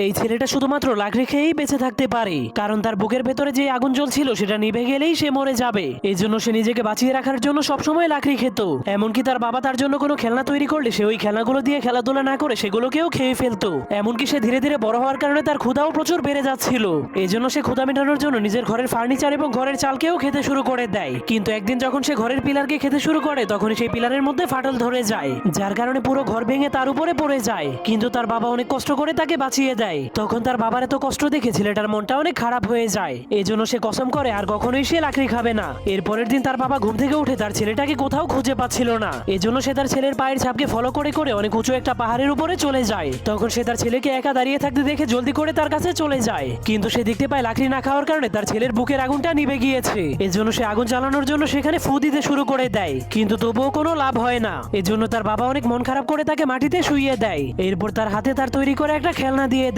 এই ছেলেটা শুধুমাত্র লাকড়ি খেয়েই বেঁচে থাকতে পারে, কারণ তার বুকের ভেতরে যে আগুন জ্বলছিল সেটা নিভে গেলেই সে মরে যাবে। এই জন্য সে নিজেকে বাঁচিয়ে রাখার জন্য সবসময় লাকড়ি খেত। এমনকি তার বাবা তার জন্য কোনো খেলনা তৈরি করলে সে ওই খেলনাগুলো দিয়ে খেলাধুলা না করে সেগুলোকেও খেয়ে ফেলতো। এমনকি সে ধীরে ধীরে বড় হওয়ার কারণে তার ক্ষুধাও প্রচুর বেড়ে যাচ্ছিল। এই জন্য সে ক্ষুধা মেটানোর জন্য নিজের ঘরের ফার্নিচার এবং ঘরের চালকেও খেতে শুরু করে দেয়। কিন্তু একদিন যখন সে ঘরের পিলারকে খেতে শুরু করে তখন সেই পিলারের মধ্যে ফাটল ধরে যায়, যার কারণে পুরো ঘর ভেঙে তার উপরে পড়ে যায়। কিন্তু তার বাবা অনেক কষ্ট করে তাকে বাঁচিয়ে দেয়। তখন তার বাবার এত কষ্ট দেখে ছেলেটার মনটা অনেক খারাপ হয়ে যায়। এই জন্য সে কসম করে আর কখনোই সে লাকড়ি খাবে না। এর পরের দিন তার বাবা ঘুম থেকে উঠে তার ছেলেটাকে কোথাও খুঁজে পাচ্ছিল না। এজন্য সে তার ছেলের পায়ের ছাপকে ফলো করে করে অনেক উঁচু একটা পাহাড়ের উপরে চলে যায়। তখন সে তার ছেলেকে একা দাঁড়িয়ে থাকতে দেখে জলদি করে তার কাছে চলে যায়। কিন্তু সে দেখতে পায় লাকড়ি না খাওয়ার কারণে তার ছেলের বুকের আগুনটা নিভে গিয়েছে। এজন্য সে আগুন জ্বালানোর জন্য সেখানে ফু দিতে শুরু করে দেয়, কিন্তু তবুও কোনো লাভ হয় না। এজন্য তার বাবা অনেক মন খারাপ করে তাকে মাটিতে শুইয়ে দেয়। এরপর তার হাতে তার তৈরি করে একটা খেলনা দিয়ে দেয়।